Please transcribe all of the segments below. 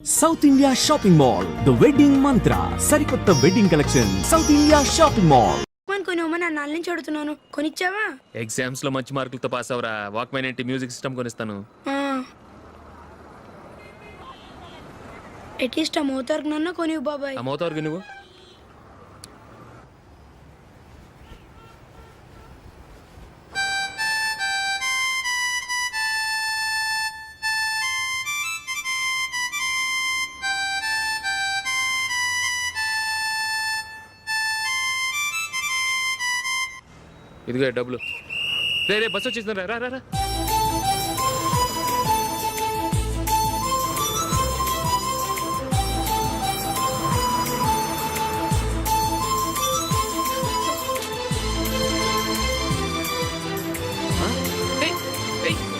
South India shopping mall the wedding mantra సరికొత్త wedding collection South India shopping mall. కొనివ్వమని నాన్న నుంచి అడుగుతున్నాను, కొనిచ్చావా? ఎగ్జామ్స్ లో మంచి మార్కులతో పాస్ అవరా, వాక్మెన్ ఏంటి మ్యూజిక్ సిస్టమ్ కొనిస్తాను. అట్లీస్ట్ ఆ మోతార్కు నన్న కొనివ్వు బాబాయ్. ఆ మోతారుగా నువ్వు ఇదిగో డబ్బులు. రే రే బస్సు వచ్చేసింది, రా రా రా.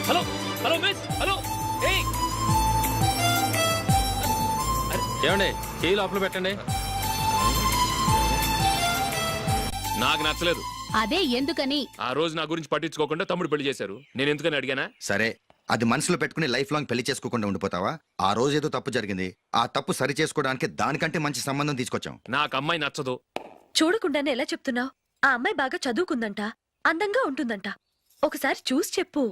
Hello hello miss, hello. ఏమండి కీ లోపల పెట్టండి. నాకు నచ్చలేదు. అదే ఎందుకని? ఆ రోజు నా గురించి పట్టించుకోకుండా తమ్ముడు పెళ్లి చేశారు. నేను ఎందుకని అడిగానా? సరే, అది మనసులో పెట్టుకుని లైఫ్ లాంగ్ పెళ్లి చేసుకోకుండా ఉండిపోతావా? ఆ రోజు ఏదో తప్పు జరిగింది, ఆ తప్పు సరి చేసుకోవడానికి దానికంటే మంచి సంబంధం తీసుకొచ్చాం. నాకు అమ్మాయి నచ్చదు. చూడకుండానే ఎలా చెప్తున్నావు? ఆ అమ్మాయి బాగా చదువుకుందంట, అందంగా ఉంటుందంట. ఒకసారి చూసి చెప్పు.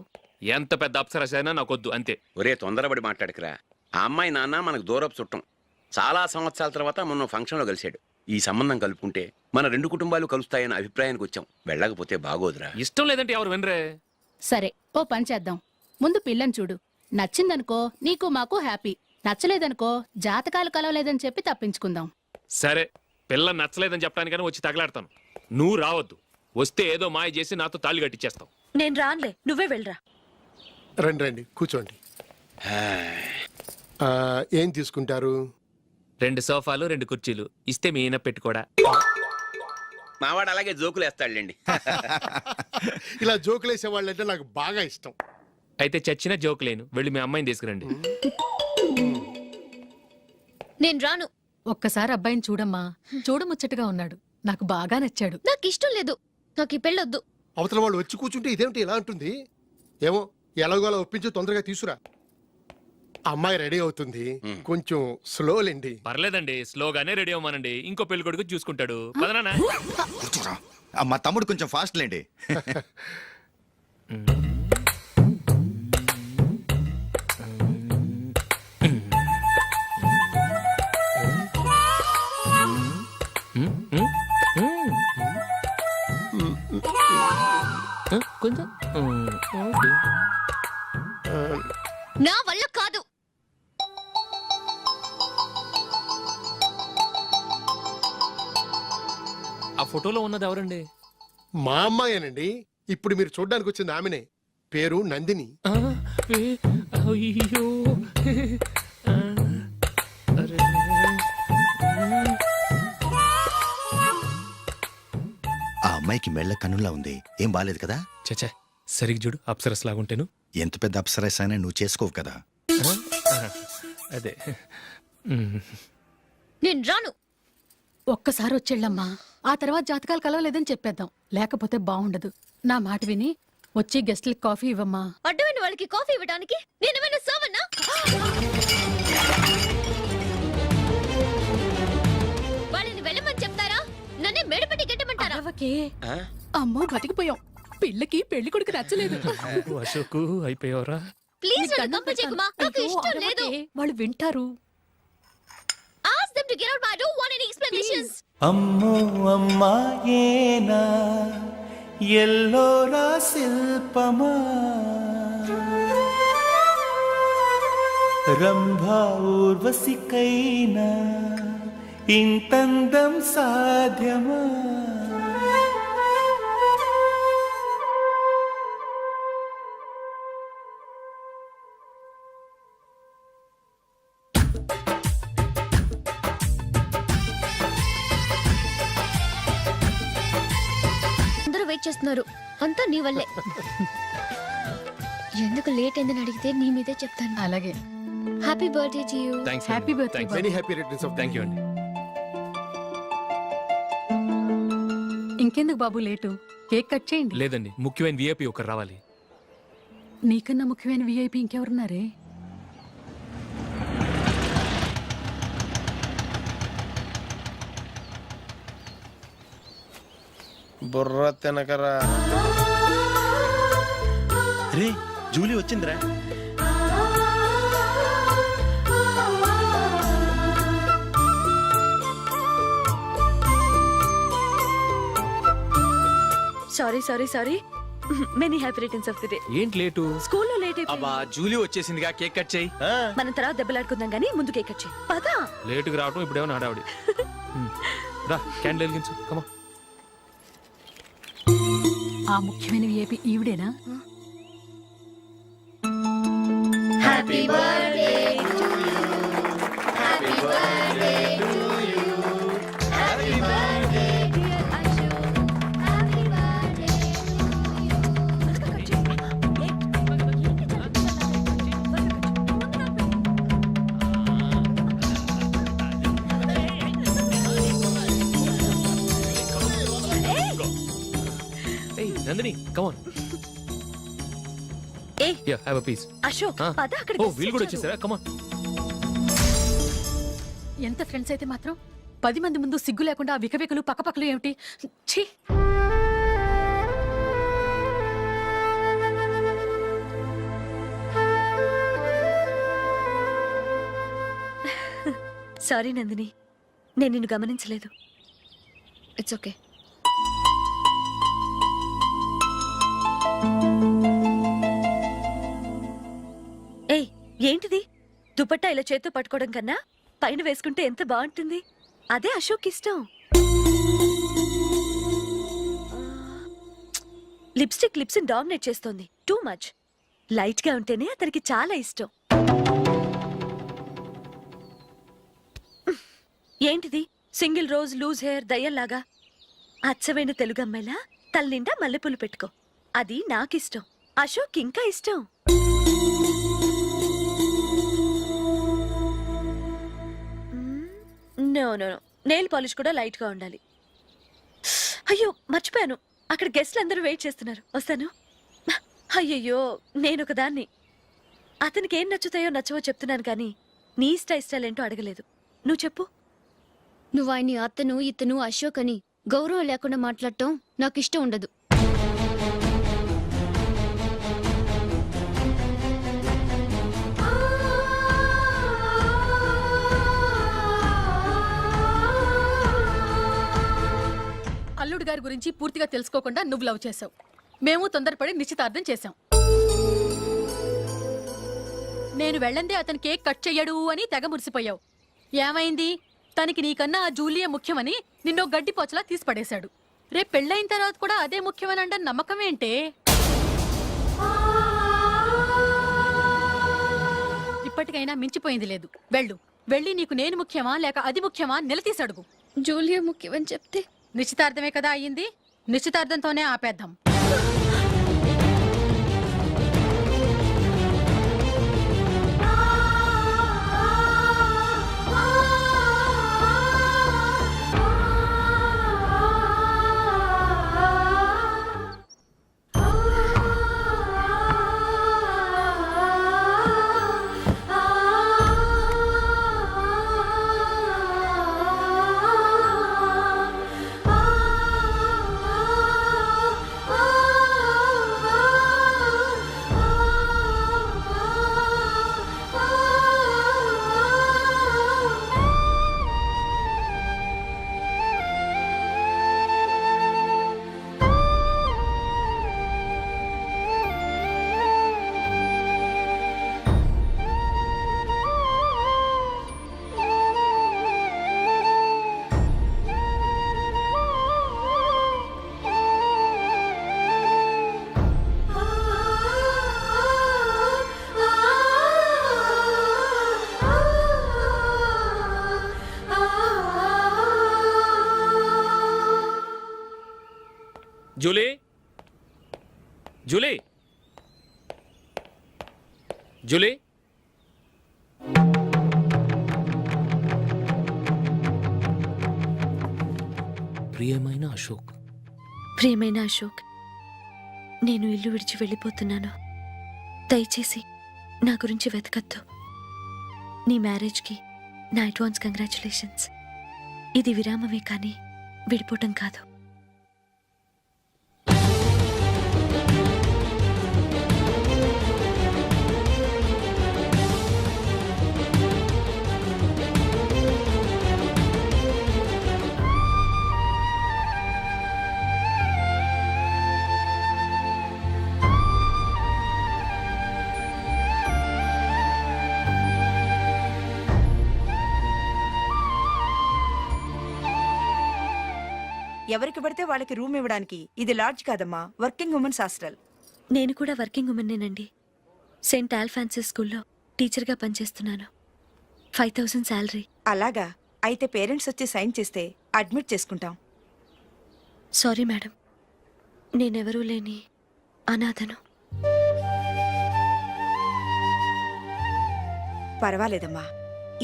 ఎంత పెద్ద అప్సరస అయినా నాకొద్దు, అంతే. ఒరే తొందరపడి మాట్లాడకురా. ఆ అమ్మాయి నాన్న మనకు దూరపు చుట్టం. చాలా సంవత్సరాల తర్వాత మొన్న ఫంక్షన్ లో కలిశాడు. ఈ సంబంధం కలుపుకుంటే మన రెండు కుటుంబాలు కలుస్తాయన్న అభిప్రాయానికి వచ్చాం. వెళ్ళకపోతే బాగోదురా. ఇష్టం లేదంటే ఎవరు వినరే. సరే, ఓ పని చేద్దాం. ముందు పిల్లని చూడు. నచ్చిందనుకో నీకు మాకు హ్యాపీ, నచ్చలేదనుకో జాతకాలు కలవలేదని చెప్పి తప్పించుకుందాం. సరే, పిల్ల నచ్చలేదని చెప్పడానికని వచ్చి తగలాడతాను. నువ్వు రావద్దు. వస్తే ఏదో మాయ చేసి నాతో తాళి కట్టించేస్తావు. నేను రానులే, నువ్వే వెళ్ళరా. రండి రండి కూర్చోండి. ఏం తీసుకుంటారు? 2 సోఫాలు 2 కుర్చీలు ఇస్తే మీ ఈయన పెట్టుకోడా. మావాడు అలాగే జోకులు వేస్తాడులేండి. ఇలా జోకులేసే వాళ్ళంటే నాకు బాగా ఇష్టం. అయితే చచ్చిన జోక్ లేను, వెళ్ళి మీ అమ్మాయిని తీసుకురండి. నేను రాను. ఒక్కసారి అబ్బాయిని చూడమ్మా, చూడముచ్చటగా ఉన్నాడు. నాకు బాగా నచ్చాడు. నాకు ఇష్టం లేదు. నాకు ఈ పెళ్ళొద్దు. అవతల వాళ్ళు వచ్చి కూర్చుంటే ఇదేమిటి ఇలా ఉంటుంది? ఏమో ఎలాగోలా ఒప్పించి తొందరగా తీసురా. అమ్మాయి రెడీ అవుతుంది, కొంచెం స్లోలేండి. పర్లేదండి, స్లోగానే రెడీ అవ్వమానండి. ఇంకో పెళ్లి కొడుకు చూసుకుంటాడు. పదనా. కూర్చోరా. మా తమ్ముడు కొంచెం ఫాస్ట్ లేండి. కొంచెం నా వల్ల కాదు. ఆ ఫోటోలో ఉన్నది ఎవరండి? మా అమ్మాయేనండి. ఇప్పుడు మీరు చూడ్డానికి వచ్చింది ఆమెనే. పేరు నందిని. అయ్యో, ఆ అమ్మాయికి మెళ్ళ కన్నులా ఉంది. ఏం బాలేదు కదా? చచ్చా, సరిగ్గా చూడు, అప్సరస్ లాగుంటేను. ఎంత పెద్ద అప్సరస్ అయినా నువ్వు చేసుకోవు కదా. అదే. నేను రాను. ఒక్కసారి వచ్చేళ్ళమ్మా, ఆ తర్వాత జాతకాలు కలవలేదని చెప్పేద్దాం. లేకపోతే బాగుండదు. నా మాట విని వచ్చి గెస్ట్లకి కాఫీ ఇవ్వమ్మా. అడ్డమైన వాళ్ళకి కాఫీ ఇవ్వడానికి నేనేమైనా సోమన్నా? వాళ్ళని వెళ్ళమని చెప్తారా? నన్నే మేడపట్టి గెట్టమంటారా? అరవకే. అమ్మో బతికిపోయాం. పిల్లకి పెళ్లి కొడుకు నచ్చలేదు. అశోకు అయిపోయావరా. ప్లీజ్ నన్ను కంపు చేయకుమా. నాకు అయ్యో, ఇష్టం లేదు. అరవకే. వాళ్ళు వింటారు. Ask them to get out. I don't want any explanations. అమ్మో అమ్మాయేనా ఎల్లోరా శిల్పమా రంభా ఊర్వశికైనా ఇంతందం సాధ్యమా? వెయిట్ చేస్తున్నారు. అంతా నీ వల్లే. ఎందుకు లేట్ అయిందని అడిగితే నీ మీదే చెప్తాను. అలాగే. Happy birthday to you. Happy birthday. Very happy returns of the day. Thank you అండి. ఇంకెందుకు బాబు లేటు? కేక్ కట్ చేయండి. లేదండి, ముఖ్యమైన విఐపి ఒకరు రావాలి. నీకన్నా ముఖ్యమైన విఐపి ఇంకెవరున్నారే? బుర్ర తినకరా. రే జూలీ వచ్చిందిరా. Sorry sorry sorry many happy returns of the day. ఏంటి లేటు? స్కూల్లో లేట్ అబ్బా జూలీ వచ్చేసిందిగా, కేక్ కట్ చేయి. మనం తర్వాత దెబ్బలాడుకుందాం గానీ ముందు కేక్ కట్ చేయి. పదా లేటుగా రావటం ఇప్పుడేమో నాడావిడి. రా క్యాండిల్ వెలిగించు కమా. ఆ ముఖ్యమైనవి ఏపీ ఈవిడేనా? ఏయ్ నందిని కమాన్. ఏ yeah have a piece. Ashok పద అక్కడ ఓ వీళ్ళు కూడా వచ్చేసారా? కమాన్. ఎంత ఫ్రెండ్స్ అయితే మాత్రం 10 మంది ముందు సిగ్గు లేకుండా ఆ వికవికలు పక్కపక్కలు ఏమిటి? ఛీ! సారీ నందిని, నేను నిన్ను గమనించలేదు. It's okay. ఏయ్ ఏంటిది? దుపట్టా ఇలా చేత్తో పట్టుకోవడం కన్నా పైన వేసుకుంటే ఎంత బాగుంటుంది. అదే అశోక్ ఇష్టం. లిప్స్టిక్ లిప్స్ డామినేట్ చేస్తోంది. Too much. లైట్ గా ఉంటేనే అతనికి చాలా ఇష్టం. ఏంటిది? సింగిల్ రోజ్ లూజ్ హెయిర్ దయ్యంలాగా. అచ్చమైన తెలుగు అమ్మాయిలా తల్లిండా మల్లెపూలు పెట్టుకో. అది నాకిష్టం. అశోక్ ఇంకా ఇష్టం. No no no, nail polish కూడా లైట్ గా ఉండాలి. అయ్యో మర్చిపోయాను, అక్కడ గెస్ట్లు అందరూ వెయిట్ చేస్తున్నారు. వస్తాను. అయ్యయ్యో నేను ఒకదాన్ని. అతనికి ఏం నచ్చుతాయో నచ్చవో చెప్తున్నాను కానీ నీ ఇష్టాలేంటో అడగలేదు. నువ్వు చెప్పు. నువ్వు ఆయన్ని అతను ఇతను అశోక్ అని గౌరవం లేకుండా మాట్లాడటం నాకు ఇష్టం ఉండదు. అల్లుడు గారి గురించి పూర్తిగా తెలుసుకోకుండా నువ్వు లవ్ చేసావు. మేము తొందరపడి నిశ్చితార్థం చేశాం. నేను వెళ్ళందే అతను కేక్ కట్ చెయ్యడు అని తెగ మురిసిపోయావు. ఏమైంది? తనకి నీకన్నా ఆ జూలియే ముఖ్యమని నిన్నో గడ్డి పోచలా తీసి పడేశాడు. రేపు పెళ్ళైన తర్వాత కూడా అదే ముఖ్యమని అంటే నమ్మకం ఏంటే? ఇప్పటికైనా మించిపోయింది లేదు. వెళ్ళి నీకు నేను ముఖ్యమా లేక అది ముఖ్యమా నిలదీసి అడుగు. జూలియా ముఖ్యమని చెప్తే నిశ్చితార్థమే కదా అయ్యింది. నిశ్చితార్థంతోనే ఆపేద్దాం. జూలీ జూలీ జూలీ ప్రియమైన అశోక్. ప్రియమైన అశోక్, నేను ఇల్లు విడిచి వెళ్ళిపోతున్నాను. దయచేసి నా గురించి వెతకద్దు. నీ మ్యారేజ్కి నా అడ్వాన్స్ కంగ్రాచులేషన్స్. ఇది విరామమే కానీ విడిపోవటం కాదు. ఎవరికి పడితే వాళ్ళకి రూమ్ ఇవ్వడానికి ఇది లాడ్జ్ కాదమ్మా, వర్కింగ్ ఉమెన్స్ హాస్టల్. నేను కూడా వర్కింగ్ ఉమెన్నేనండి. సెయింట్ ఆల్ఫాన్సిస్ స్కూల్లో టీచర్గా పనిచేస్తున్నాను. 5000 శాలరీ. అలాగా, అయితే పేరెంట్స్ వచ్చి సైన్ చేస్తే అడ్మిట్ చేసుకుంటాం. సారీ మేడం, నేనెవరూ లేని అనాథను. పర్వాలేదమ్మా,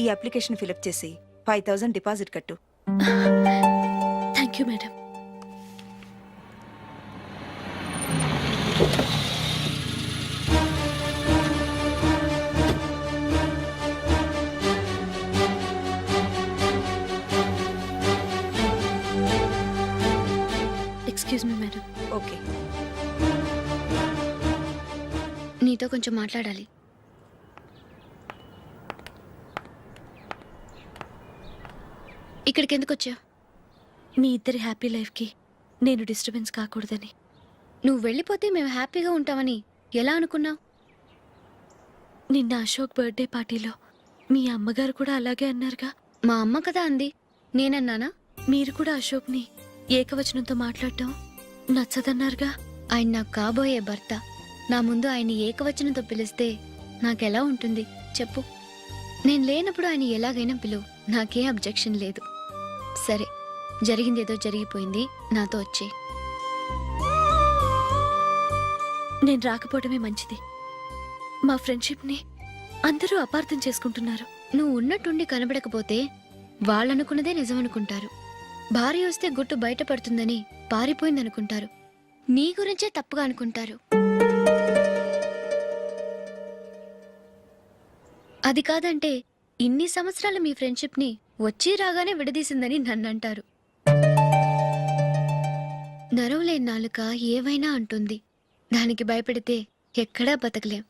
ఈ అప్లికేషన్ ఫిలప్ చేసి 5000 డిపాజిట్ కట్టు. Thank you madam. Excuse me madam, okay. నీతో కొంచెం మాట్లాడాలి. ఇక్కడికి ఎందుకు వచ్చావు? మీ ఇద్దరి హ్యాపీ లైఫ్కి నేను డిస్టర్బెన్స్ కాకూడదని. నువ్వు వెళ్ళిపోతే మేము హ్యాపీగా ఉంటామని ఎలా అనుకున్నావు? నిన్న అశోక్ బర్త్డే పార్టీలో మీ అమ్మగారు కూడా అలాగే అన్నారుగా. మా అమ్మ కదా అంది, నేనన్నానా? మీరు కూడా అశోక్ని ఏకవచనంతో మాట్లాడటం నచ్చదన్నారుగా. ఆయన నాకు కాబోయే భర్త. నా ముందు ఆయన్ని ఏకవచనంతో పిలిస్తే నాకెలా ఉంటుంది చెప్పు? నేను లేనప్పుడు ఆయన ఎలాగైనా పిలువు, నాకే అబ్జెక్షన్ లేదు. సరే, జరిగిందేదో జరిగిపోయింది, నాతో వచ్చే. నేను రాకపోవడమే మంచిది. మా ఫ్రెండ్షిప్ని అందరూ అపార్థం చేసుకుంటున్నారు. నువ్వు ఉన్నట్టుండి కనబడకపోతే వాళ్ళనుకున్నదే నిజమనుకుంటారు. భార్య వస్తే గుట్టు బయటపడుతుందని పారిపోయిందనుకుంటారు. నీ గురించే తప్పుగా అనుకుంటారు. అది కాదంటే ఇన్ని సంవత్సరాలు మీ ఫ్రెండ్షిప్ని వచ్చి రాగానే విడదీసిందని నన్నంటారు. నరవలేని నాలుక ఏవైనా అంటుంది. దానికి భయపడితే ఎక్కడా బతకలేం.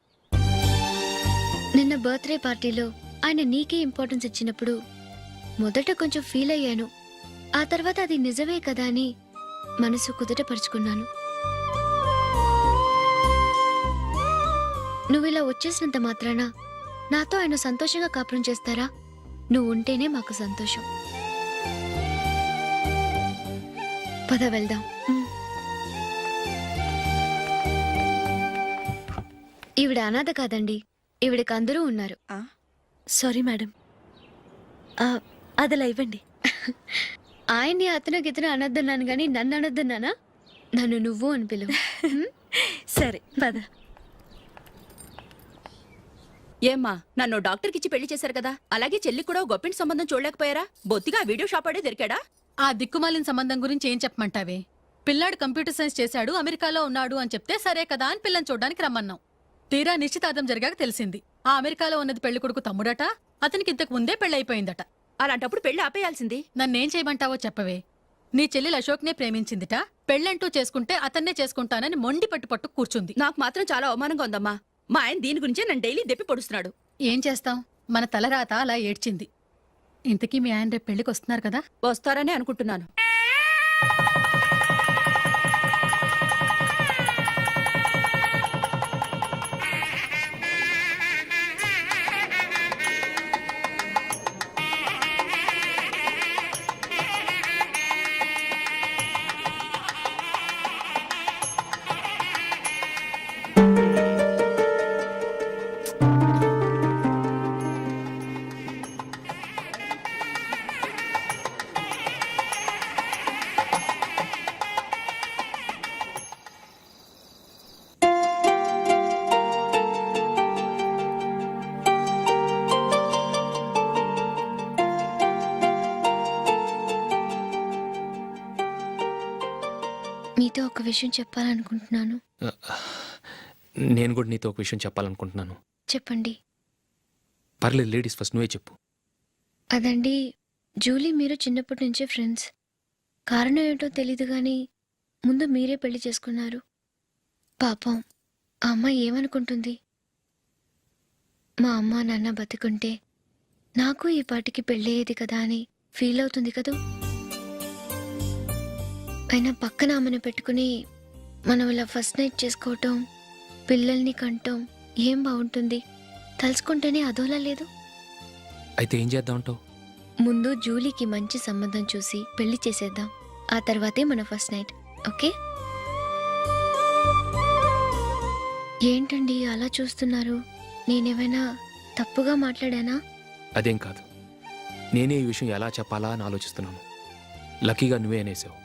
నిన్న బర్త్డే పార్టీలో ఆయన నీకే ఇంపార్టెన్స్ ఇచ్చినప్పుడు మొదట కొంచెం ఫీల్ అయ్యాను. ఆ తర్వాత అది నిజమే కదా అని మనసు కుదుటపరుచుకున్నాను. నువ్విలా వచ్చేసినంత మాత్రాన నాతో ఆయన సంతోషంగా కాపురం చేస్తారా? నువ్వు ఉంటేనే మాకు సంతోషం. పద వెళ్దాం. ఈవిడ అనాథ కాదండి, ఈవిడకి అందరూ ఉన్నారు. సారీ మేడం, అదలా ఇవ్వండి. ఆయన్ని అతను గితను అనొద్దన్నాను గాని నన్ను అనొద్దన్నానా? నన్ను నువ్వు అని పిలువు. సరే పద. ఏమ్మా, నన్ను డాక్టర్కి ఇచ్చి పెళ్లి చేశారు కదా, అలాగే చెల్లి కూడా గొప్పింటి సంబంధం చూడలేకపోయారా? బొత్తిగా ఆ వీడియో షాప్ ఆడే దొరికాడా? ఆ దిక్కుమాలిన సంబంధం గురించి ఏం చెప్పమంటావే? పిల్లాడు కంప్యూటర్ సైన్స్ చేశాడు, అమెరికాలో ఉన్నాడు అని చెప్తే సరే కదా అని పిల్లని చూడడానికి రమ్మన్నాం. తీరా నిశ్చితార్థం జరిగాక తెలిసింది ఆ అమెరికాలో ఉన్నది పెళ్లి కొడుకు తమ్ముడట, అతనికి ఇంతకు ముందే పెళ్ళైపోయిందట. అలాంటప్పుడు పెళ్లి ఆపేయాల్సింది. నన్నేం చేయమంటావో చెప్పవే. నీ చెల్లెలు అశోక్నే ప్రేమించిందిట, పెళ్ళంటూ చేసుకుంటే అతన్నే చేసుకుంటానని మొండి పట్టు కూర్చుంది. నాకు మాత్రం చాలా అవమానంగా ఉందమ్మా. మా ఆయన దీని గురించే నన్ను డైలీ దెప్పి పొడుస్తున్నాడు. ఏం చేస్తాం, మన తలరాత అలా ఏడ్చింది. ఇంతకీ మీ ఆయన రేపు పెళ్లికి వస్తున్నారు కదా? వస్తారనే అనుకుంటున్నాను. మీతో ఒక విషయం చెప్పాలనుకుంటున్నాను. నేను కూడా నీతో ఒక విషయం చెప్పాలనుకుంటున్నాను. చెప్పండి. పర్లేదు, లేడీస్ ఫస్ట్, నువ్వే చెప్పు. అదండి, జూలీ మీరు చిన్నప్పటి నుంచే ఫ్రెండ్స్. కారణం ఏంటో తెలీదు కానీ ముందు మీరే పెళ్లి చేసుకున్నారు. పాపం ఆ అమ్మాయి ఏమనుకుంటుంది? మా అమ్మ నాన్న బతికుంటే నాకు ఈ పాటికి పెళ్ళయ్యేది కదా అని ఫీల్ అవుతుంది కదూ. అయినా పక్కన ఆమెను పెట్టుకుని మనం ఇలా ఫస్ట్ నైట్ చేసుకోవటం, పిల్లల్ని కంటం ఏం బాగుంటుంది? తలుచుకుంటేనే అదోలా లేదు. అయితే ఏం చేద్దామంటావు? ముందు జూలీకి మంచి సంబంధం చూసి పెళ్లి చేసేద్దాం. ఆ తర్వాతే మన ఫస్ట్ నైట్. ఓకే? ఏంటండి అలా చూస్తున్నారు? నేనేమైనా తప్పుగా మాట్లాడానా? అదేం కాదు, నేనే ఈ విషయం ఎలా చెప్పాలా అని ఆలోచిస్తున్నాను. లక్కీగా నువ్వే అనేసావు.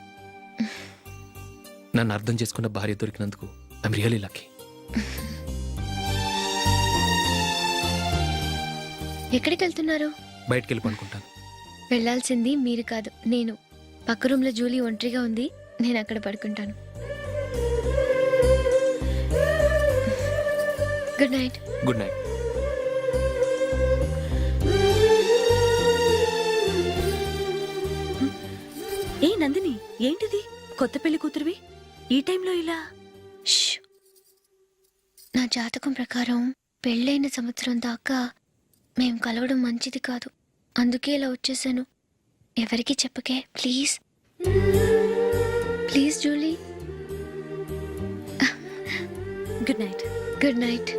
నన్ను అర్థం చేసుకున్న భార్య దొరికినందుకు ఐఎమ్ రియలీ లక్కీ. ఎక్కడికి వెళ్తున్నారు? బయటికి వెళ్ళి పనుకుంటాను. వెళ్ళాల్సింది మీరు కాదు, నేను. పక్క రూమ్లో జూలీ ఒంటరిగా ఉంది, నేను అక్కడ పడుకుంటాను. Good night. Good night. ఏ నందిని, ఏంటిది? కొత్త పెళ్లి కూతురువి ఈ టైంలో ఇలా? ష్. నా జాతకం ప్రకారం పెళ్ళైన సంవత్సరం దాకా మేం కలవడం మంచిది కాదు. అందుకే ఇలా వచ్చేసాను. ఎవరికి చెప్పకే please. Please Julie. Good night. Good night.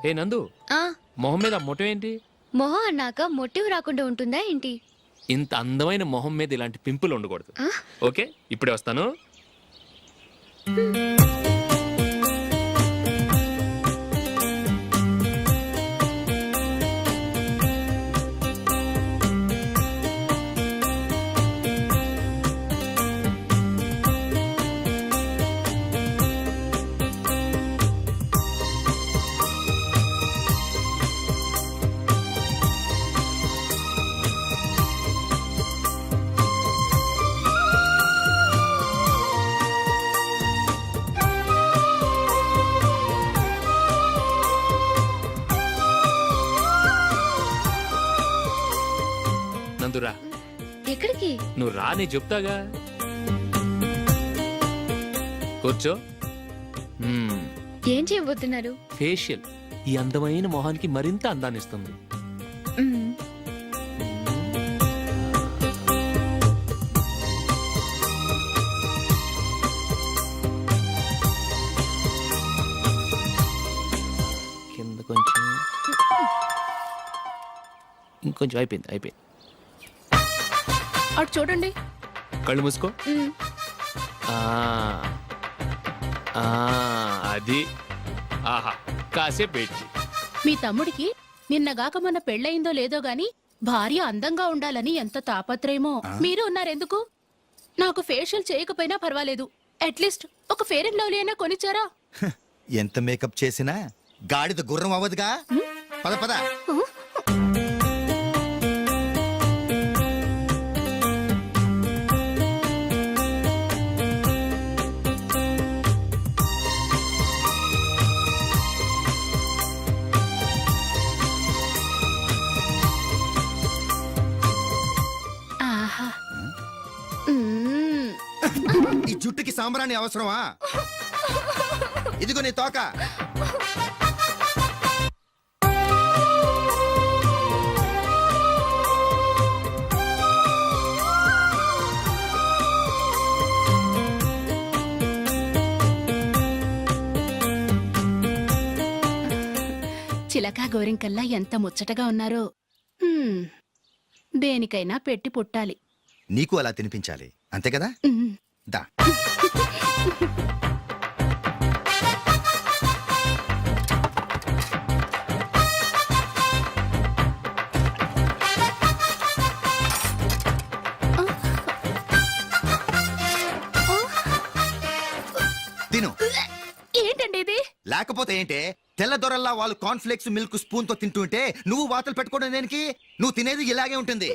ఏ నందు, ఆ, మొహం మీద మొట్టం ఏంటి? మొహం అన్నాక మొటివ్ రాకుండా ఉంటుందా ఏంటి? ఇంత అందమైన మొహం మీద ఇలాంటి పింపుల్ ఉండకూడదు. ఆ? ఓకే, ఇప్పుడే వస్తాను. నందురా, ఎక్కడికి? నువ్వు రా, నేను చెప్తాగా. కూర్చో. ఏం చేయబోతున్నారు? ఫేషియల్ ఈ అందమైన మొహానికి మరింత అందాన్ని ఇస్తుంది. మ్మ్. కింద కొంచెం, ఇంకొంచెం. అయిపోయింది. అటు చూడండి. కళ్ళు మూసుకో. మ్మ్. ఆ, ఆ, అది. ఆహా, కాసేపు వెయిట్ చెయ్. మీ తమ్ముడికి నిన్నగాక మన పెళ్ళయిందో లేదో గాని భార్య అందంగా ఉండాలని ఎంత తాపత్రయమో. మీరు ఉన్నారెందుకు? నాకు ఫేషియల్ చేయకపోయినా పర్వాలేదు, అట్లీస్ట్ ఒక ఫేర్ అండ్ లవ్లీ అయినా కొనిచ్చారా? ఎంత మేకప్ చేసినా గాడిద గుర్రం అవ్వదుగా. పద పద. ఆహా. మ్మ్. ఈ జుట్టుకి సాంబ్రాణి అవసరమా? ఇదిగో నీ తోక. చిలకా గోరింకల్లా ఎంత ముచ్చటగా ఉన్నారో. దేనికైనా పెట్టి పుట్టాలి. నీకు అలా తినిపించాలి, అంతే కదా? మ్మ్. దా. తిను. ఏంటండి ఇది? లేకపోతే ఏంటే, తెల్ల దొరల్లా వాళ్ళు కాన్ఫ్లెక్స్ మిల్క్ స్పూన్ తో తింటుంటే నువ్వు వాతలు పెట్టుకోవడం దేనికి? నువ్వు తినేది ఇలాగే ఉంటుంది.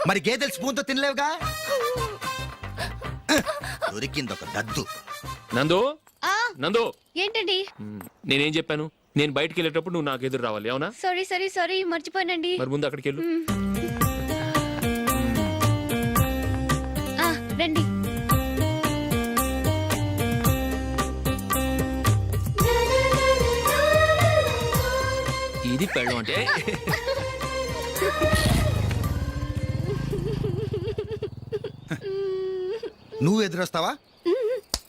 మరి గేదెలు స్పూన్ తో తినలేవుగా. దొరికిందొక దద్దు. నందు, ఆ, నందు, ఏంటండి? నేనేం చెప్పాను? నేను బయటికి వెళ్ళేటప్పుడు నువ్వు నాకు ఎదురు రావాలి, అవునా? సారీ మర్చిపోయానండి. మరి ముందు అక్కడికి వెళ్ళు. ఆ, రండి. ఇది పెళ్ళం అంటే. నువ్వు ఎదురొస్తావా?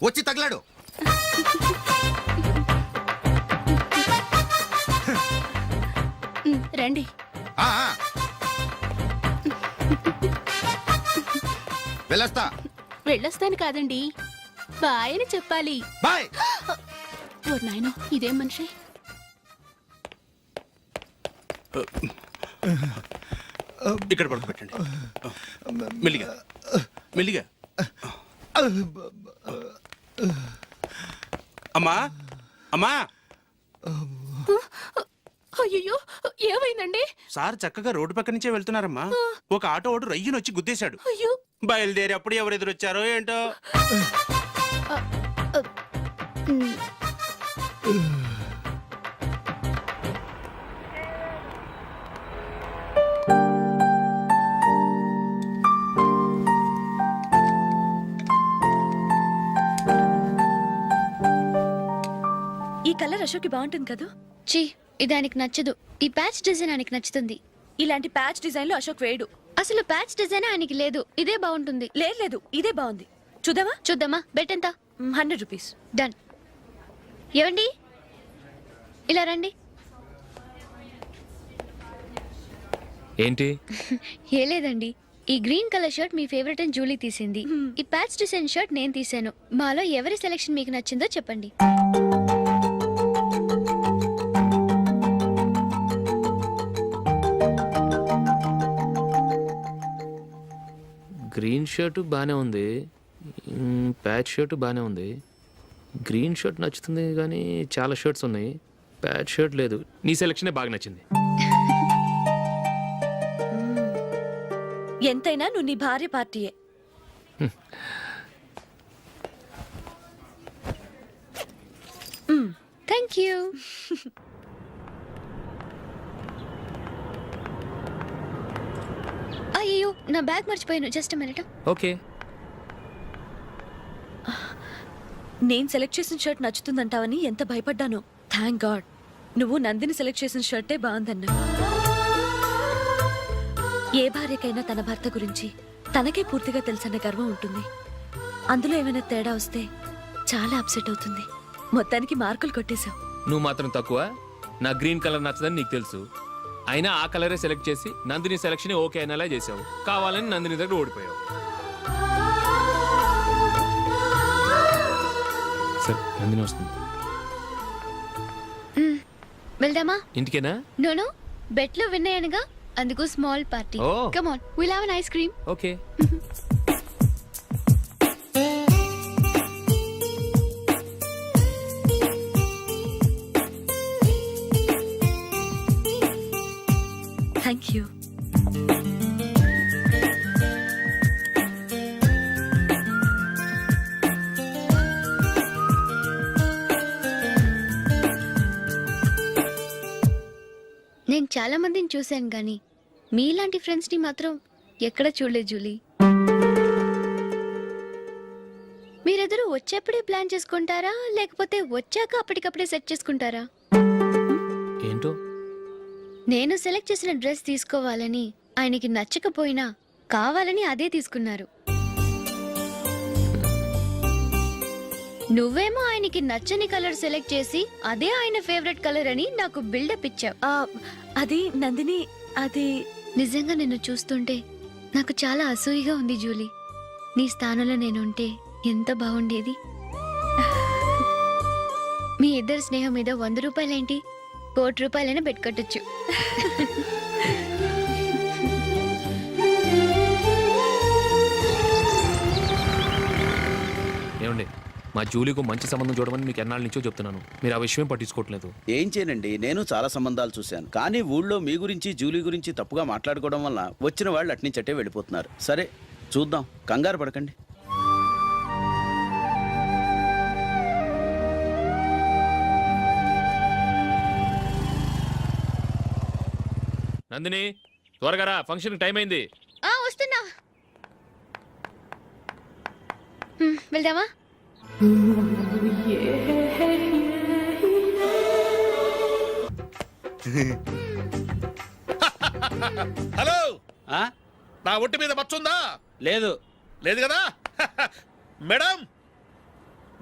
వచ్చి తగలాడు. రండి. ఆ, ఆ. వెళ్ళొస్తా. వెళ్ళొస్తాను కాదండి, బాయ్ అని చెప్పాలి. బాయ్. ఓ నాయనో, ఇదేం మనిషి? ఇక్కడ పడుకోబెట్టండి. మెల్లిగా మెల్లిగా. అమ్మా అమ్మా, అయ్యో, ఏమైందండి? సార్ చక్కగా రోడ్డు పక్క నుంచే వెళ్తున్నారమ్మా. ఒక ఆటో ఓడు రయ్యను వచ్చి గుద్దేశాడు. అయ్యో. బయలుదేరి అప్పుడు ఎవరు ఎదురొచ్చారో ఏంటో. ఈ కలర్ అశోక్కి బాగుంటుంది కదా. చీ, ఇది ఆయనకి నచ్చదు. ఈ ప్యాచ్ డిజైన్ ఆయనకి నచ్చుతుంది. ఇలాంటి ప్యాచ్ డిజైన్ లో అశోక్ వేయడు. అసలు ప్యాచ్ డిజైన్ ఆయనకి లేదు. ఇదే బాగుంటుంది. లేదు లేదు, ఇదే బాగుంది. చూద్దామా? చూద్దామా? బెట్ ఎంత? 100 రూపీస్. డన్. ఏవండి, ఇలా రండి. ఏంటి? ఏ లేదండి, ఈ గ్రీన్ కలర్ షర్ట్ మీ ఫేవరెట్ అని జూలీ తీసింది. ఈ ప్యాచ్ డిజైన్ షర్ట్ నేను తీసాను. మాలో ఎవరి సెలెక్షన్ మీకు నచ్చిందో చెప్పండి. గ్రీన్ షర్ట్ బాగానే ఉంది, ప్యాచ్ షర్ట్ బాగానే ఉంది. గ్రీన్ షర్ట్ నచ్చుతుంది కానీ చాలా షర్ట్స్ ఉన్నాయి, ప్యాచ్ షర్ట్ లేదు. నీ సెలెక్షనే బాగా నచ్చింది. ఎంతైనా నువ్వు నీ భార్య పార్టీయే. Thank you. అయ్యో, నా బ్యాగ్ మర్చిపోయాను. Just minute. ఓకే. నేను సెలెక్ట్ చేసిన షర్ట్ నచ్చుతుందంటావని ఎంత భయపడ్డాను. థ్యాంక్ గాడ్ నువ్వు నందిని సెలెక్ట్ చేసిన షర్టే బాగుందన్నా. ఏ భార్యకైనా తన భర్త గురించి తనకే పూర్తిగా తెలుసన్న గర్వం ఉంటుంది. అందులో ఏమైనా తేడా వస్తే చాలా అప్సెట్ అవుతుంది. మొత్తానికి మార్కులు కొట్టేశావు. నువ్వు మాత్రం తక్కువ. నా గ్రీన్ కలర్ నచ్చదని నీకు తెలుసు, అయినా ఆ కలరే సెలెక్ట్ చేసి నందిని సెలెక్షన్ ఓకే అనేలా చేసావు. కావాలని నందిని దగ్గర ఓడిపోయావు. సరే, నందిని వస్తుంది. వెళ్దామా? ఇంటికేనా? నోనో, బెట్లు విన్నాయనగా, అందుకు small party. Oh. Come on, will have an ice cream. Okay. Thank you. నేను చాలా మందిని చూశాను కానీ మీలాంటి ఫ్రెండ్స్ ని మాత్రం ఎక్కడ చూడలేదు జూలీ. మీరెదరూ వచ్చేప్పుడే ప్లాన్ చేసుకుంటారా, లేకపోతే వచ్చాక అప్పటికప్పుడే సెట్ చేసుకుంటారా? ఏంటో? నేను సెలెక్ట్ చేసిన డ్రెస్ తీసుకోవాలని ఆయనకి నచ్చకపోయినా కావాలని అదే తీసుకున్నారు. నువ్వేమో ఆయనకి నచ్చని కలర్ సెలెక్ట్ చేసి అదే ఆయన ఫేవరెట్ కలర్ అని నాకు బిల్డప్ ఇచ్చావు. అది నందిని, అది నిజంగా నిన్ను చూస్తుంటే నాకు చాలా అసూయగా ఉంది జూలీ. నీ స్థానంలో నేనుంటే ఎంత బాగుండేది. మీ ఇద్దరు స్నేహం మీద 100 రూపాయలేంటి, 1 కోటి రూపాయలైనా పెట్టుకట్టచ్చు. ఏమండి, మా జూలీకు మంచి సంబంధం చూడమని మీకు ఎన్నాళ్ళ నుంచో చెప్తున్నాను, మీరు ఆ విషయం పట్టించుకోవట్లేదు. ఏం చేయనండి, నేను చాలా సంబంధాలు చూశాను. కానీ ఊళ్ళో మీ గురించి జూలీ గురించి తప్పుగా మాట్లాడుకోవడం వల్ల వచ్చిన వాళ్ళు అట్నుంచటే వెళ్ళిపోతున్నారు. సరే చూద్దాం, కంగారు పడకండి. నందిని, త్వరగా రా, ఫంక్షన్ టైం అయింది. వస్తున్నా. వెళ్దామా? హలో ఆ? నా ఒంటి మీద మచ్చుందా? లేదు. లేదు కదా? మేడం,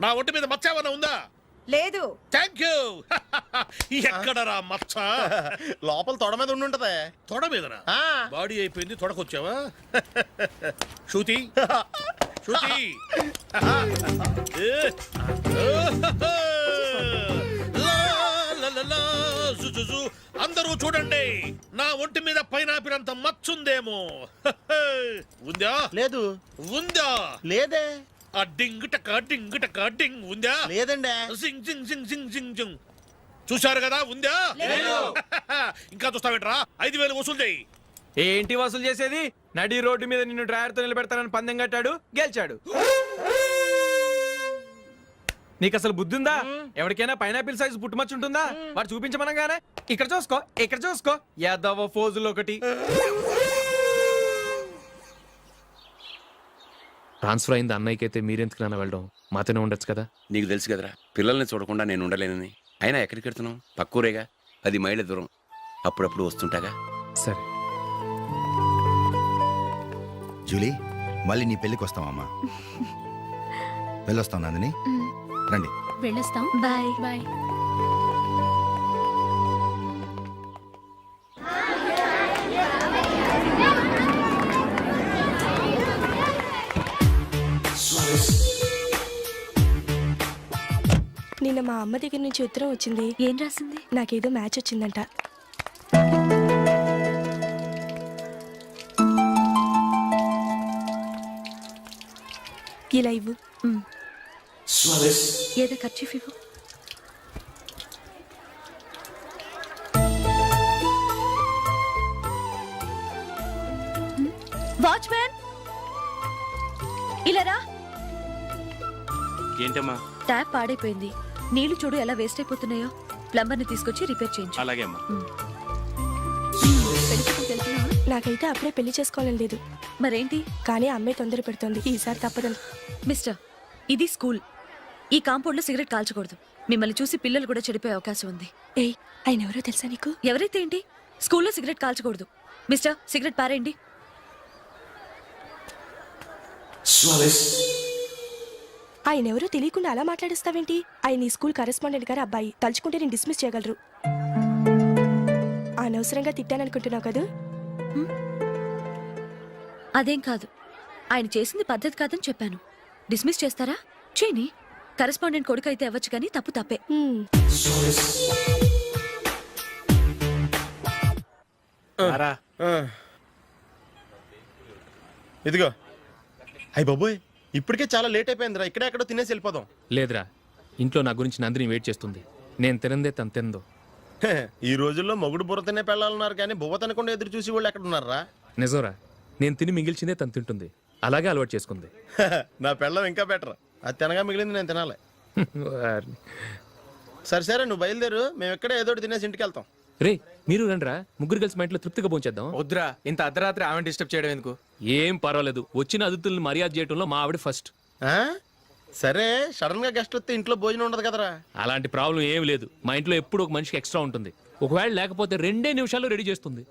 నా ఒంటి మీద మచ్చ ఏమైనా ఉందా? లేదు. Thank you. ఎక్కడరా మచ్చ? లోపల తొడ మీద ఉండుంటదే. తొడ మీదనా? బాడీ అయిపోయింది, తొడకొచ్చావా? శృతి శృతి. అందరూ చూడండి, నా ఒంటి మీద పైనాపిల్ అంత మచ్చుందేమో. ఉందా? లేదు. ఉందా? లేదే. ఆ డింగ్ టక డింగ్ టక డింగ్ ఉందా? లేదండి. సింగ్ సింగ్ సింగ్ సింగ్ సింగ్ సింగ్. చూశారు కదా? ఉందా? ఇంకా చూస్తావేంట్రా? 5,000 వసూలు చేయి. ఏంటి వసూలు చేసేది? నడి రోడ్డు మీద నిన్ను డ్రైవర్తో నిలబెడతానని పందెం కట్టాడు, గెలిచాడు. నీకు అసలు బుద్ధి ఉందా? ఎవరికైనా పైనాపిల్ సైజ్ పుట్టుమచ్చు ఉంటుందా? వాడు చూపించమనగానే ఇక్కడ చూసుకో, ఇక్కడ చూసుకో, యాదవ ఫోజులు ఒకటి. ట్రాన్స్ఫర్ అయింది అన్నయ్యకి అయితే మీరెందుకు నాన్న వెళ్ళడం? మాతోనే ఉండొచ్చు కదా. నీకు తెలుసు కదరా, పిల్లల్ని చూడకుండా నేను ఉండలేనని. అయినా ఎక్కడికి వెళ్తున్నావు? పక్కూరేగా, 10 మైళ్ళ దూరం. అప్పుడప్పుడు వస్తుంటాగా. సరే. జూలీ, మళ్ళీ నీ పెళ్ళికి వస్తామమ్మా. వెళ్ళొస్తాం నందిని. రండి. వెళ్ళొస్తాం. బాయ్. బాయ్. నిన్న మా అమ్మ దగ్గర నుంచి ఉత్తరం వచ్చింది. ఏం రాసింది? నాకేదో మ్యాచ్ వచ్చిందంట. ఇలా ఇవ్వు. ఏదో ఖర్చీఫ్ ఇవ్వు. వాచ్మ్యాన్, ఇలా రా. ఏంటమ్మా? ట్యాప్ పాడైపోయింది. నీళ్లు చూడు ఎలా వేస్ట్ అయిపోతున్నాయో. ప్లంబర్ని తీసుకొచ్చి రిపేర్ చేయించు. అలాగే అమ్మా. నాకైతే అప్పుడే పెళ్లి చేసుకోవాలని లేదు. మరేంటి? కానీ అమ్మాయి తొందర పెడుతోంది. ఈసారి తప్పదని. మిస్టర్, ఇది స్కూల్. ఈ కాంపౌండ్ లో సిగరెట్ కాల్చకూడదు. మిమ్మల్ని చూసి పిల్లలు కూడా చెడిపోయే అవకాశం ఉంది. ఏయ్, ఆయన ఎవరో తెలుసా నీకు? ఎవరైతే ఏంటి? స్కూల్లో సిగరెట్ కాల్చకూడదు. మిస్టర్, సిగరెట్ పారేయండి. ఆయన ఎవరో తెలియకుండా అలా మాట్లాడిస్తావేంటి? ఆయన ఈ స్కూల్ కరెస్పాండెంట్ గారి అబ్బాయి. తలుచుకుంటే నేను డిస్మిస్ చేయగలరు. అనవసరంగా తిట్టాననుకుంటున్నావు కదా? అదేం కాదు. ఆయన చేసింది పద్ధతి కాదని చెప్పాను. డిస్మిస్ చేస్తారా? చేయని. కరెస్పాండెంట్ కొడుకు అయితే అవ్వచ్చు, కానీ తప్పు తప్పే. ఇదిగో. అయ్య బాబోయ్, ఇప్పటికే చాలా లేట్ అయిపోయిందిరా. ఇక్కడే ఎక్కడో తినేసి వెళ్ళిపోదాం. లేదురా, ఇంట్లో నా గురించి నందిని వెయిట్ చేస్తుంది. నేను తినందే తను తిందో. ఈ రోజుల్లో మొగుడు బుర్ర తినే పెళ్ళాలన్నారు, కానీ బువ్వ తినకుండా ఎదురు చూసి వాళ్ళు ఎక్కడ ఉన్నారా? నిజంరా, నేను తిని మిగిల్చిందే తను తింటుంది. అలాగే అలవాటు చేసుకుంది. నా పెళ్ళం ఇంకా బెటర్. అది తినగా మిగిలింది నేను తినాలి. సరే సరే, నువ్వు బయలుదేరు. మేము ఎక్కడ ఏదో ఒకటి తినేసి ఇంటికి వెళ్తాం. రే, మీరు రండిరా, ముగ్గురు కలిసి మా ఇంట్లో తృప్తిగా పోంచేద్దాం. వద్దురా, ఇంత అర్ధరాత్రి ఆమె డిస్టర్బ్ చేయడం ఎందుకు? ఏం పర్వాలేదు, వచ్చిన అతిథుల్ని మర్యాద చేయడంలో మా ఆవిడ ఫస్ట్. ఆ? సరే, సడన్ గా గెస్ట్ వస్తే ఇంట్లో భోజనం ఉండదు కదరా. అలాంటి ప్రాబ్లం ఏం లేదు. మా ఇంట్లో ఎప్పుడు ఒక మనిషికి ఎక్స్ట్రా ఉంటుంది. ఒకవేళ లేకపోతే 2 నిమిషాల్లో రెడీ చేస్తుంది.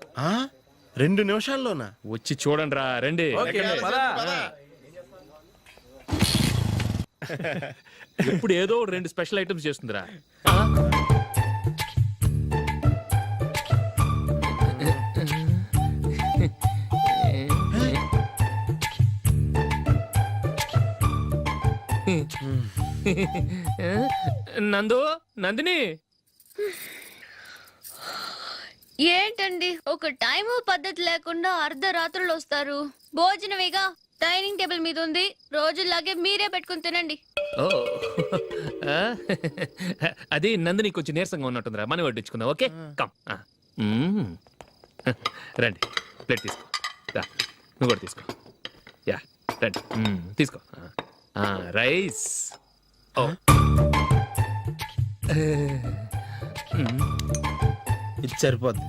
2 నిమిషాల్లోనా? వచ్చి చూడండి రా, రండి. ఇప్పుడు ఏదో 2 స్పెషల్ ఐటమ్స్ చేస్తుందిరా. నందు, నందిని, ఏంటండి ఒక టైము పద్ధతి లేకుండా అర్ధరాత్రులు వస్తారు? భోజనమేగా డైనింగ్ టేబుల్ మీద ఉంది. రోజులాగే మీరే పెట్టుకుని తినండి. ఓ అది నందిని కొంచెం నీరసంగా ఉన్నట్టుందిరా. మనీ వడ్డించుకుందాం. Okay, come. రండి, ప్లేట్ తీసుకో. రా, నువ్వు కూడా తీసుకో. యా, రండి, తీసుకో. రైస్. ఓ, ఇది సరిపోద్ది.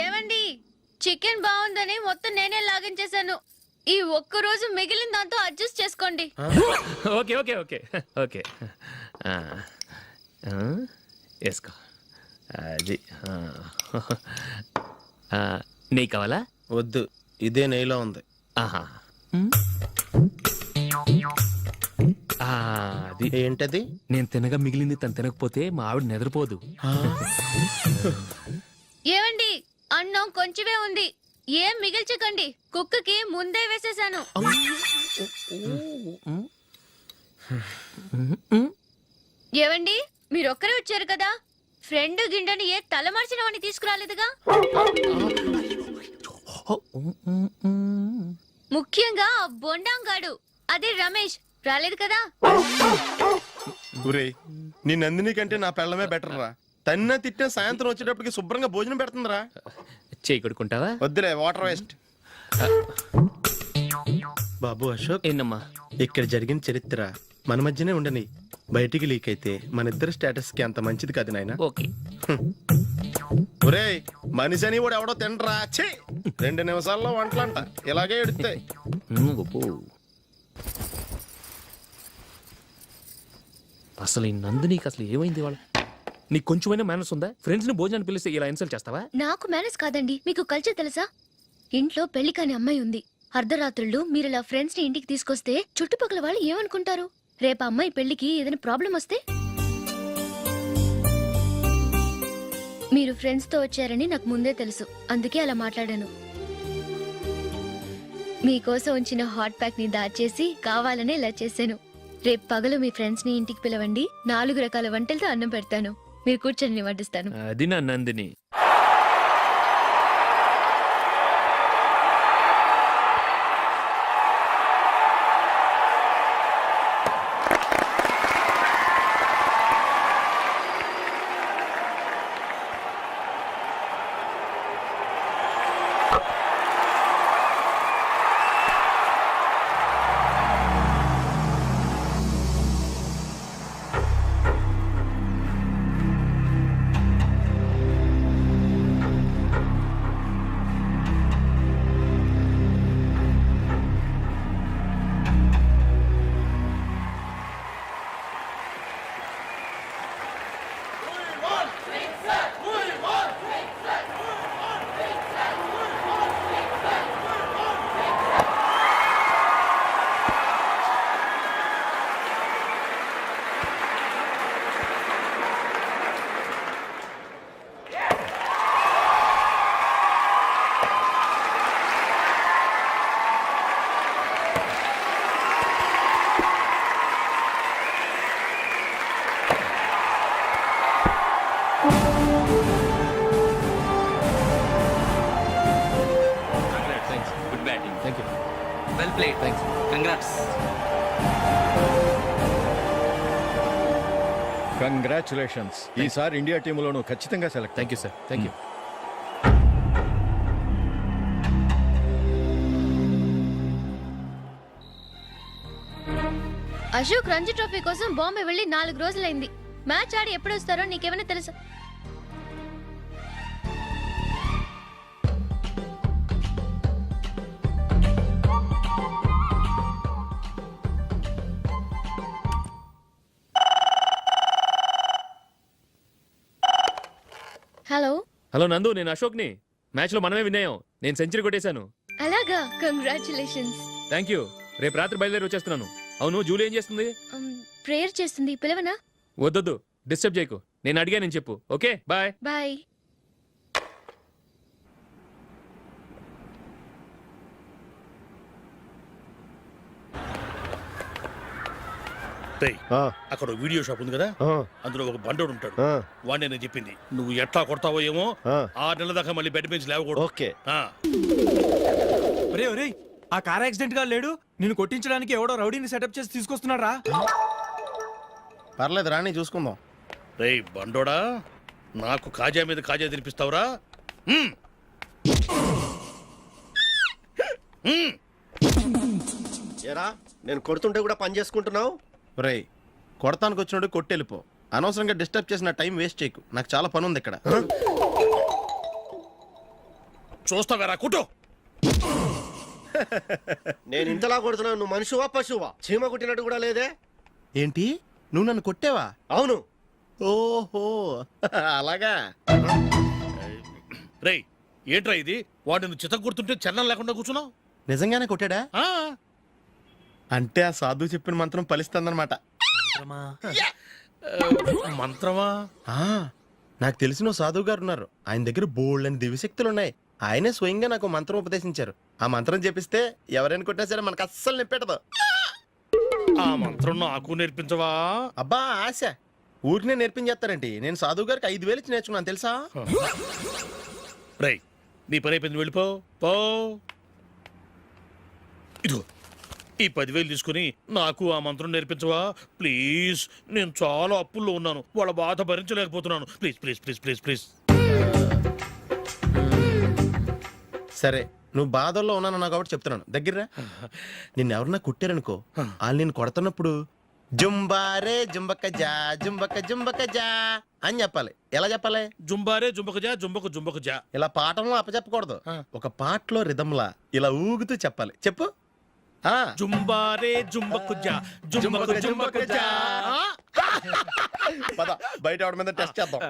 ఏమండి, చికెన్ బాగుందని మొత్తం నేనే లాగించేశాను. ఈ ఒక్క రోజు మిగిలిన దాంతో అడ్జస్ట్ చేసుకోండి. ఓకే ఓకే ఓకే ఓకే వేసుకో. అది నెయ్యి కావాలా? వద్దు, ఇదే నెయ్యిలో ఉంది. ఆహా. అది ఏంటది? నేను తినగా మిగిలింది తను తినకపోతే మా ఆవిడ నిద్రపోదు. ఏమండి, అన్నం కొంచెమే ఉంది, ఏం మిగిల్చకండి. కుక్కకి ముందే వేసేసాను. ఏవండి, మీరొక్కరే వచ్చారు కదా, ఫ్రెండ్ గిండెని ఏ తలమార్చిన వాడిని తీసుకురాలేదుగా? ముఖ్యంగా ఆ బొండాంగాడు, అదే రమేష్, రాలేదు కదా? ఊరే, నీ నందిని కంటే నా పెళ్ళమే బెటర్ రా. తన్న తిట్టిన సాయంత్రం వచ్చేటప్పటికి శుభ్రంగా భోజనం పెడుతుందిరా. చేయి కొడుకుంటావా? వద్దులే, వాటర్ వేస్ట్. బాబు అశోక్, ఏంటమ్మా? ఇక్కడ జరిగిన చరిత్ర మన మధ్యనే ఉండని, బయటికి లీక్ అయితే మన ఇద్దరు స్టేటస్ కి అంత మంచిది కాదు నాయన. ఓకే. ఒరే, మనిషి అని కూడా ఎవడో తినరా. 2 నిమిషాల్లో వంటలంట, ఇలాగే ఎడితే. అసలు ఈ నందినికి అసలు ఏమైంది? వాళ్ళ నీకు కొంచెమైనా మేనస్ ఉందా? ఫ్రెండ్స్ ని భోజనాన్ని పిలిస్తే ఇలా ఇన్సల్ట్ చేస్తావా? నాకు మేనేజ్ కాదండి, మీకు కల్చర్ తెలుసా? ఇంట్లో పెళ్లి కాని అమ్మాయి ఉంది. అర్ధరాత్రుళ్ళు మీరు ఇలా ఫ్రెండ్స్ ని ఇంటికి తీసుకొస్తే చుట్టుపక్కల వాళ్ళు ఏమనుకుంటారు? రేపు అమ్మాయి పెళ్లికి ఏదైనా ప్రాబ్లం వస్తే? మీరు ఫ్రెండ్స్ తో వచ్చారని నాకు ముందే తెలుసు, అందుకే అలా మాట్లాడాను. మీకోసం ఉంచిన హాట్ ప్యాక్ ని దాచేసి కావాలనే ఇలా చేశాను. రేపు పగలు మీ ఫ్రెండ్స్ ని ఇంటికి పిలవండి, 4 రకాల వంటలతో అన్నం పెడతాను. మీరు కూర్చొని వడ్డిస్తాను. అది నా Nandini. Good batting. Thank you. Well played. Thanks. Congrats. Congratulations. ఈసారి ఇండియా టీంలోనూ ఖచ్చితంగా select. Thank you sir. Thank you. Ashok Ranji trophy కోసం బాంబే వెళ్ళి 4 రోజులైంది. మ్యాచ్ ఆడి ఎప్పుడు వస్తారో నీకేమైనా తెలుసా? హలో. హలో నందు, నేను అశోక్ని. మ్యాచ్ లో మనమే విన్ అయ్యాం. నేను సెంచరీ కొట్టేశాను. అలాగా, కంగ్రాచులేషన్స్. Thank you. రేపు రాత్రి బయలుదేరి వచ్చేస్తున్నాను. అవును, జూలీ ఏం చేస్తుంది? ప్రేయర్ చేస్తుంది, పిలవనా? వద్దొద్దు, డిస్టర్బ్ చేయకు. నేను అడిగానని చెప్పు. Okay, bye. బాయ్. అక్కడ వీడియో షాప్ ఉంది కదా, అందులో ఒక బండోడు ఉంటాడు. వాడిని నేను చెప్పింది, నువ్వు ఎట్లా కొడతావో ఏమో, 6 నెలల దాకా మళ్ళీ బెడ్ బెంచ్ లేవకూడదు. ఓకే. ఆ కార్ యాక్సిడెంట్ గా లేడు, నిన్ను కొట్టించడానికి ఎవడో రౌడీని సెటప్ చేసి తీసుకొస్తున్నారా? పర్లేదు రాని, చూసుకుందాం. రేయ్ బండోడా, నాకు కాజా మీద కాజా తినిపిస్తావురా? ఏరా, నేను కొడుతుంటే కూడా పని చేసుకుంటున్నావు? రే, కొడతానికి వచ్చినట్టు కొట్టెళ్ళిపో. అనవసరంగా డిస్టర్బ్ చేసిన టైం వేస్ట్ చేయకు. నాకు చాలా పని ఉంది ఇక్కడ. చూస్తావేరా కుట్టు. నేను ఇంతలా కొడుతున్నావు, నువ్వు మనిషివా పశువా? చీమ కుట్టినట్టు కూడా లేదే. ఏంటి, నువ్వు నన్ను కొట్టావా? అవును. ఓహో అలాగా. రేయ్ ఏంట్రా ఇది? వాడిని చిత్త గుర్తుంటే చలనం లేకుండా కూర్చున్నావు. నిజంగానే కొట్టాడా? అంటే ఆ సాధువు చెప్పిన మంత్రం ఫలిస్తుందన్నమాట. మంత్రమా? నాకు తెలిసిన ఓ సాధువు గారు ఉన్నారు. ఆయన దగ్గర బోల్డని దివ్యశక్తులు ఉన్నాయి. ఆయనే స్వయంగా నాకు మంత్రం ఉపదేశించారు. ఆ మంత్రం చెప్పిస్తే ఎవరైనా కొట్టినా సరే మనకు అస్సలు నిప్పెట్టదు. ఆ మంత్రం నాకు నేర్పించవా? అబ్బా ఆశ, ఊరినే నేర్పించేస్తారండి. నేను సాధువు గారికి 5,000 ఇచ్చి నేర్చుకున్నాను తెలుసా. రేయ్ నీ పని అయిపోయింది, వెళ్ళిపో పో. ఇదిగో ఈ 10,000 తీసుకుని నాకు ఆ మంత్రం నేర్పించవా ప్లీజ్? నేను చాలా అప్పుల్లో ఉన్నాను, వాళ్ళ బాధ భరించలేకపోతున్నాను. Please please please please please. సరే, నువ్వు బాధల్లో ఉన్నాను నాకు కాబట్టి చెప్తున్నాను. దగ్గర నిన్ను ఎవరన్నా కుట్టారనుకో, వాళ్ళు నేను కొడుతున్నప్పుడు జుంబారే జుంబక జా జుంబక జుంబక జా అని చెప్పాలి. ఎలా చెప్పాలి? జుంబారే జుంబక జా జుంబకు జుంబకు జా. ఇలా పాఠంలో అప్పచెప్పకూడదు. ఒక పాటలో రిధంలా ఇలా ఊగుతూ చెప్పాలి. చెప్పు. జుంబారే జుంబకు జా జుంబకు జుంబకు జా. పద బయట ఆవిడ మీద టెస్ట్ చేద్దాం.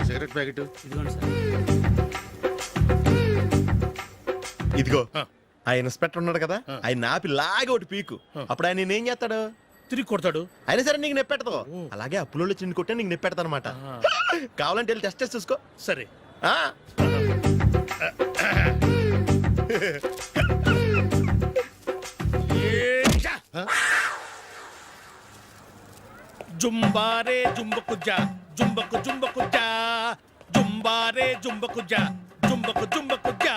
సిగరెట్ ప్యాకెట్ ఇదిగో. ఆ ఇన్స్పెక్టర్ ఉన్నాడు కదా, ఆయన ఆపి లాగా ఒకటి పీకు. అప్పుడు ఆయన నేనేం చేస్తాడు? తిరిగి కొడతాడు. అయినా సరే నీకు నెప్పెడతావు. అలాగే అప్పులో చిన్న కొట్టే నీకు నెప్పెడతా అనమాట. కావాలంటే వెళ్ళి టెస్ట్ చేసి చూసుకో. సరే. జుంబారే జుంబకు జా జుంబకు జుంబకు జా జుంబారే జుంబకు జా జుంబకు జుంబకు జా.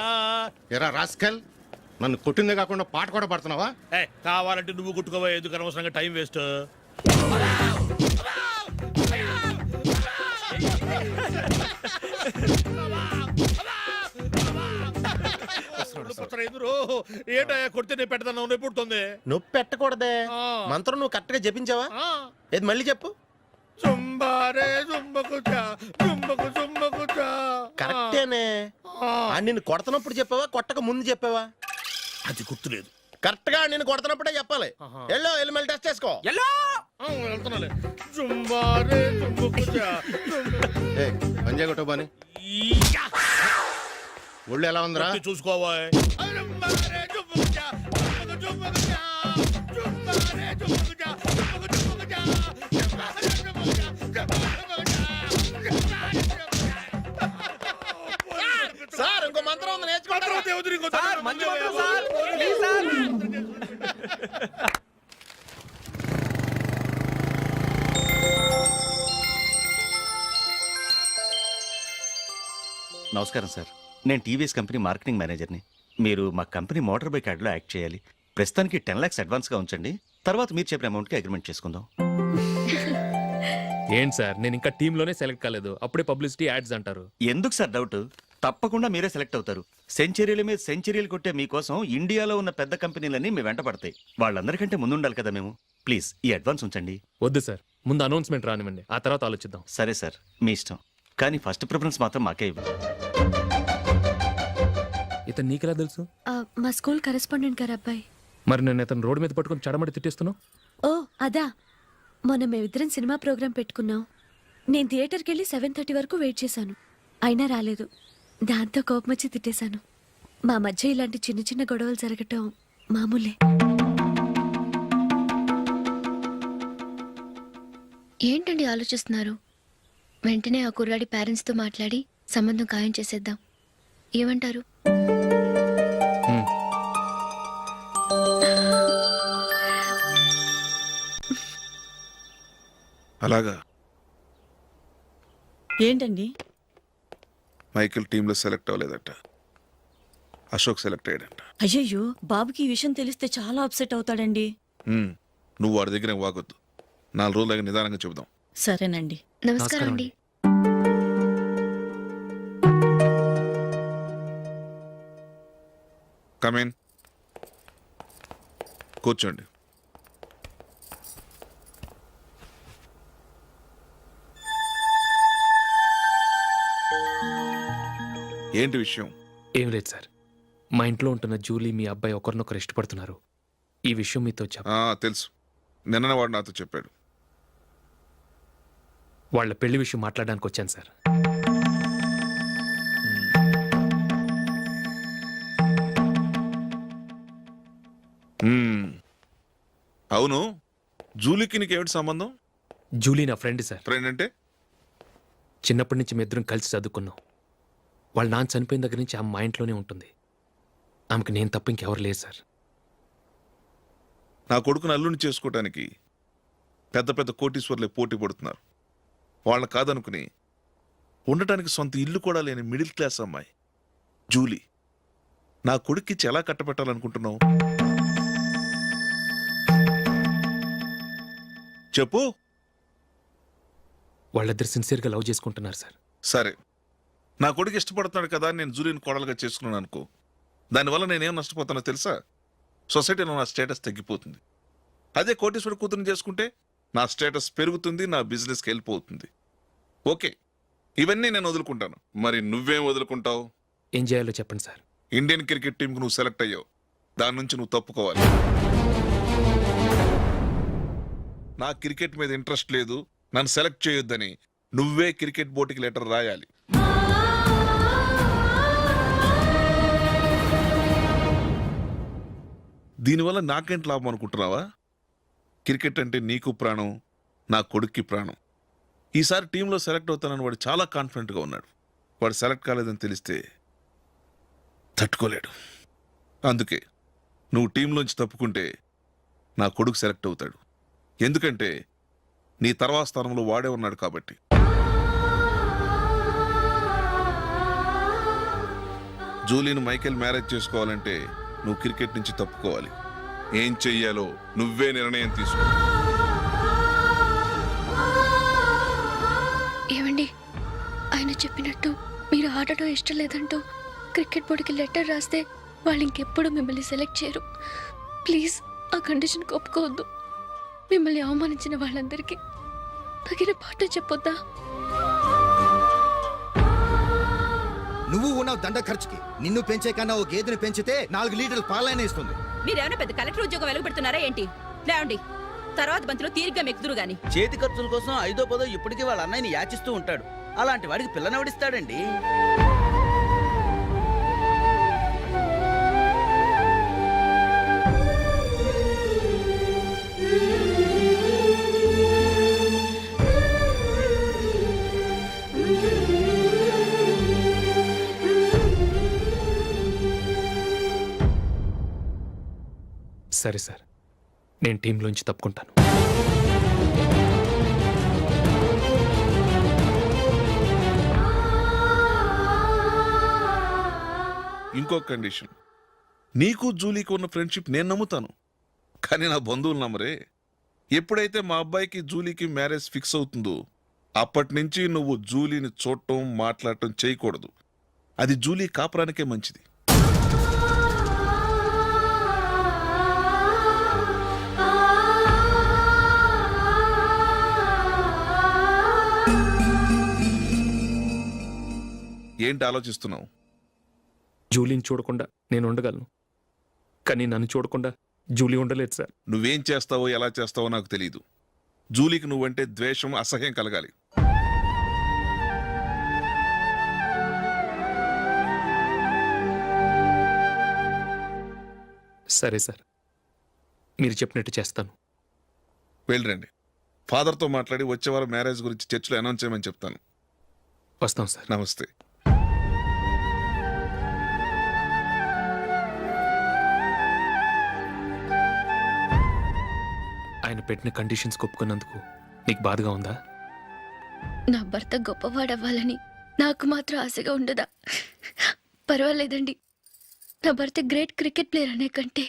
ఎరా రాస్కల్, నన్ను కొట్టిందే కాకుండా పాట కూడా పడుతున్నావా? కావాలంటే నువ్వు కొట్టుకోవా, ఎందుకు అనవసరంగా టైం వేస్ట్. ఏంటయ్యా కొడితే నేను పెడతాను, నొప్పి పుడుతుంది. నొప్పి పెట్టకూడదే. మంత్రం నువ్వు కరెక్ట్ గా జపించావా? ఏది మళ్ళీ చెప్పు. జుంబారే జుంబకు జా జుంబకు జుంబకు జా. కరెక్టేనే. నిన్ను కొడుతున్నప్పుడు చెప్పావా, కొట్టక ముందు చెప్పావా? అది గుర్తులేదు. కరెక్ట్ గా నేను కొడుతున్నప్పుడే చెప్పాలి. ఎల్లో వెళ్ళి మళ్ళీ టెస్ట్ చేసుకో. వెళ్తున్నాలే. జుంబారే జుంబకు జా పంజా కొట్టబాని ఒళ్ళు ఎలా ఉందిరా చూసుకోవా. సార్ ఇంకో మంత్రం ఉంది, నేర్చుకుంటారు. నమస్కారం సార్, నేను టీవీఎస్ కంపెనీ మార్కెటింగ్ మేనేజర్ని. మీరు మా కంపెనీ మోటార్ బైక్ యాడ్లో యాక్ట్ చేయాలి. ప్రస్తుతానికి 10 lakhs అడ్వాన్స్గా ఉంచండి, తర్వాత మీరు చెప్పిన అమౌంట్కి అగ్రిమెంట్ చేసుకుందాం. ఏంటి సార్, నేను ఇంకా టీంలోనే సెలెక్ట్ కాలేదు, అప్పుడే పబ్లిసిటీ యాడ్స్ అంటారు. ఎందుకు సార్ డౌట్? తప్పకుండా మీరే సెలెక్ట్ అవుతారు. సెంచరీల మీద సెంచరీలు కొట్టే మీకోసం ఇండియాలో ఉన్న పెద్ద కంపెనీలన్నీ మీ వెంట పడతాయి. వాళ్ళందరికంటే ముందుండాలి కదా మేము. ప్లీజ్ ఈ అడ్వాన్స్ ఉంచండి. వద్దు సార్, ముందు అనౌన్స్మెంట్ రానివ్వండి, ఆ తర్వాత ఆలోచిద్దాం. సరే సార్, మీ ఇష్టం, కానీ ఫస్ట్ ప్రిఫరెన్స్ మాత్రం మాకే ఇవ్వండి. ఇతను నీకెలా తెలుసు? మా స్కూల్ కరెస్పాండెంట్ గారు అబ్బాయి. మరి నేను ఇతను రోడ్డు మీద పట్టుకొని చడమడి తిట్టేస్తున్నావు. ఓ అదా, మొన్న మేమిద్దరం సినిమా ప్రోగ్రాం పెట్టుకున్నాం. నేను థియేటర్కి వెళ్ళి 7:30 వరకు వెయిట్ చేశాను, అయినా రాలేదు. దాంతో కోపం వచ్చి తిట్టేశాను. మా మధ్య ఇలాంటి చిన్న చిన్న గొడవలు జరగటం మామూలే. ఏంటండి ఆలోచిస్తున్నారు? వెంటనే ఆ కుర్రాడి పేరెంట్స్తో మాట్లాడి సంబంధం ఖాయం చేసేద్దాం. ఏమంటారు? అలాగా. ఏంటండి? మైకిల్ టీంలో సెలెక్ట్ అవ్వలేదట, అశోక్ సెలెక్ట్ అయ్యాడంట. అయ్యయ్యో, బాబుకి ఈ విషయం తెలిస్తే చాలా అప్సెట్ అవుతాడండి. నువ్వు వాడి దగ్గర వాగొద్దు, 4 రోజుల దగ్గర నిదానంగా చెబుదాం. సరేనండి. నమస్కారం అండి. కమేన్, కూర్చోండి. ఏంటి విషయం? ఏం లేదు సార్, మా ఇంట్లో ఉంటున్న జూలీ మీ అబ్బాయి ఒకరినొకరు ఇష్టపడుతున్నారు. ఈ విషయం మీతో తెలుసు, నిన్ననే వాడు నాతో చెప్పాడు. వాళ్ళ పెళ్లి విషయం మాట్లాడడానికి వచ్చాను సార్. అవును, జూలీకి నీకేమిటి సంబంధం? జూలీ నా ఫ్రెండ్ సార్. ఫ్రెండ్ అంటే? చిన్నప్పటి నుంచి మీ ఇద్దరం కలిసి చదువుకున్నాం. వాళ్ళ నాన్న చనిపోయిన దగ్గర నుంచి ఆమె మా ఇంట్లోనే ఉంటుంది. ఆమెకు నేను తప్ప ఇంకెవరు లేరు సార్. నా కొడుకును అల్లుని చేసుకోవటానికి పెద్ద పెద్ద కోటీశ్వర్లే పోటీ పడుతున్నారు. వాళ్ళని కాదనుకుని ఉండటానికి సొంత ఇల్లు కూడా లేని మిడిల్ క్లాస్ అమ్మాయి జూలీ నా కొడుక్కిచ్చి ఎలా కట్టబెట్టాలనుకుంటున్నావు? చెప్పు. వాళ్ళిద్దరు సిన్సియర్గా లవ్ చేసుకుంటున్నారు సార్. సరే, నా కొడుకు ఇష్టపడుతున్నాడు కదా అని నేను జూలీని కోడలుగా చేసుకున్నాను అనుకో. దానివల్ల నేనేం నష్టపోతానో తెలుసా? సొసైటీలో నా స్టేటస్ తగ్గిపోతుంది. అదే కోటీశ్వర కూతురుని చేసుకుంటే నా స్టేటస్ పెరుగుతుంది, నా బిజినెస్కి వెళ్ళిపోతుంది. ఓకే, ఇవన్నీ నేను వదులుకుంటాను. మరి నువ్వేం వదులుకుంటావు? ఏం చేయాలో చెప్పండి సార్. ఇండియన్ క్రికెట్ టీంకి నువ్వు సెలెక్ట్ అయ్యావు, దాని నుంచి నువ్వు తప్పుకోవాలి. నా క్రికెట్ మీద ఇంట్రెస్ట్ లేదు, నన్ను సెలెక్ట్ చేయొద్దని నువ్వే క్రికెట్ బోర్డుకి లెటర్ రాయాలి. దీనివల్ల నాకేంటి లాభం అనుకుంటున్నావా? క్రికెట్ అంటే నీకు ప్రాణం, నా కొడుక్కి ప్రాణం. ఈసారి టీంలో సెలెక్ట్ అవుతానని వాడు చాలా కాన్ఫిడెంట్గా ఉన్నాడు. వాడు సెలెక్ట్ కాలేదని తెలిస్తే తట్టుకోలేడు. అందుకే నువ్వు టీంలోంచి తప్పుకుంటే నా కొడుకు సెలెక్ట్ అవుతాడు. ఎందుకంటే నీ తర్వాత స్థానంలో వాడే ఉన్నాడు కాబట్టి. జూలీని మైకేల్ మ్యారేజ్ చేసుకోవాలంటే నువ్వు క్రికెట్ నుంచి తప్పుకోవాలి. ఏం చెయ్యాలో నువ్వే నిర్ణయం తీసుకో. ఏమండి, ఆయన చెప్పినట్టు మీరు ఆడటం ఇష్టం లేదంటూ క్రికెట్ బోర్డుకి లెటర్ రాస్తే వాళ్ళు ఇంకెప్పుడు మిమ్మల్ని సెలెక్ట్ చేయరు. ప్లీజ్ ఆ కండిషన్కి ఒప్పుకోవద్దు. మిమ్మల్ని అవమానించిన వాళ్ళందరికీ తగిన పాఠం చెప్పొద్దా? నువ్వు ఉన్నావు దండ ఖర్చుకి. నిన్ను పెంచే కన్నా ఓ గేదెని పెంచితే 4 లీటర్ల పాలైన ఇస్తుంది. మీరేమైనా పెద్ద కలెక్టర్ ఉద్యోగం వెలుగుపెడుతున్నారా ఏంటి? లేవండి, తర్వాత బంతిలో తీరిగ్గా మెక్కుదురు గాని. చేతి ఖర్చుల కోసం 5ో 10ో ఇప్పటికీ వాళ్ళ అన్నయ్యని యాచిస్తూ ఉంటాడు. అలాంటి వాడికి పిల్లనెవడిస్తాడండి? సరే సార్, నేను టీంలోంచి తప్పుకుంటాను. ఇంకో కండిషన్, నీకు జూలీకి ఉన్న ఫ్రెండ్షిప్ నేను నమ్ముతాను, కానీ నా బంధువులు నమ్మరే. ఎప్పుడైతే మా అబ్బాయికి జూలీకి మ్యారేజ్ ఫిక్స్ అవుతుందో అప్పటి నుంచి నువ్వు జూలీని చూడటం మాట్లాడటం చేయకూడదు. అది జూలీ కాపురానికే మంచిది. ఏంటి ఆలోచిస్తున్నావు? జూలీని చూడకుండా నేను ఉండగలను, కానీ నన్ను చూడకుండా జూలీ ఉండలేదు సార్. నువ్వేం చేస్తావో ఎలా చేస్తావో నాకు తెలియదు. జూలీకి నువ్వంటే ద్వేషం, అసహ్యం కలగాలి. సరే సార్, మీరు చెప్పినట్టు చేస్తాను. వెళ్ళరండి, ఫాదర్తో మాట్లాడి వచ్చే వారం మ్యారేజ్ గురించి చర్చిలో అనౌన్స్ చేయమని చెప్తాను. వస్తాం సార్. నమస్తే. ఆయన పెట్టిన కండిషన్స్ ఒప్పుకున్నందుకు నీకు బాధగా ఉందా? నా భర్త గొప్పవాడవ్వాలని నాకు మాత్రం ఆశగా ఉండదా? పర్వాలేదండి, నా భర్త గ్రేట్ క్రికెట్ ప్లేయర్ అనే కంటే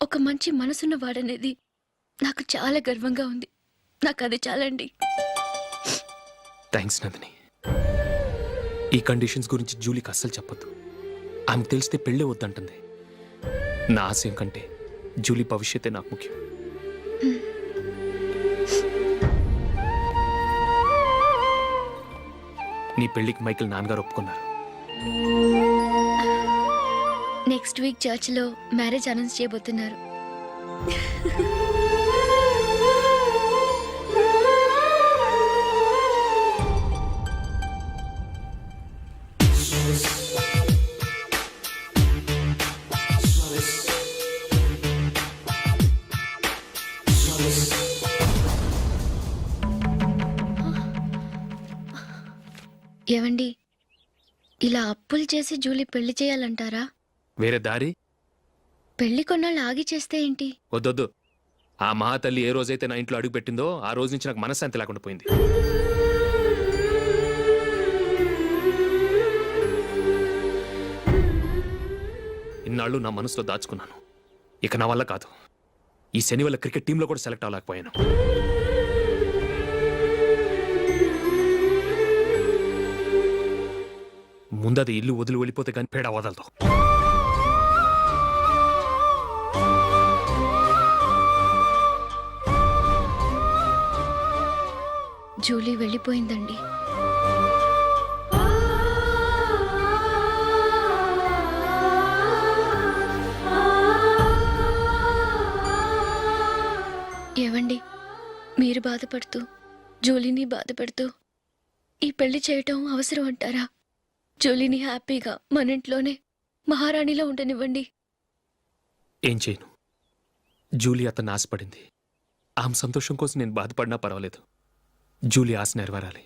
ఒక మంచి మనసున్న వాడనేది నాకు చాలా గర్వంగా ఉంది. నాకు అది చాలండి. థ్యాంక్స్ నందిని. ఈ కండిషన్స్ గురించి జూలీకి అస్సలు చెప్పొద్దు. ఆమెకు తెలిస్తే పెళ్ళే వద్దంటుంది. నా ఆశయం కంటే జూలీ భవిష్యత్తే నాకు ముఖ్యం. నీ పెళ్లికి మైకేల్ నాన్నగారు ఒప్పుకున్నారు. నెక్స్ట్ వీక్ చర్చ్లో మ్యారేజ్ అనౌన్స్ చేయబోతున్నారు. ఏవండి, ఇలా అప్పులు చేసి జూలీ పెళ్లి చేయాలంటారా? వేరే దారి పెళ్లి కొన్నాళ్ళు ఆగి చేస్తే ఏంటి? వద్దొద్దు. ఆ మహాతల్లి ఏ రోజైతే నా ఇంట్లో అడుగు పెట్టిందో ఆ రోజు నుంచి నాకు మనశ్శాంతి లేకుండా పోయింది. ఇన్నాళ్ళు నా మనసులో దాచుకున్నాను. ఇక నా వల్ల కాదు. ఈ శని వల్ల క్రికెట్ టీంలో కూడా సెలెక్ట్ అవ్వలేకపోయాను. ముందది ఇల్లు వదిలి వెళ్ళిపోతే కానీ పేడ వదలదు. జూలీ వెళ్ళిపోయిందండి. ఏవండి, మీరు బాధపడుతూ జూలీని బాధపడుతూ ఈ పెళ్లి చేయటం అవసరం అంటారా? జూలీని హ్యాపీగా మన ఇంట్లోనే మహారాణిలో ఉండనివ్వండి. ఏం చేయను? జూలీ అతన్ని ఆశపడింది. ఆమె సంతోషం కోసం నేను బాధపడినా పర్వాలేదు. జూలీ ఆశ నెరవేరాలి.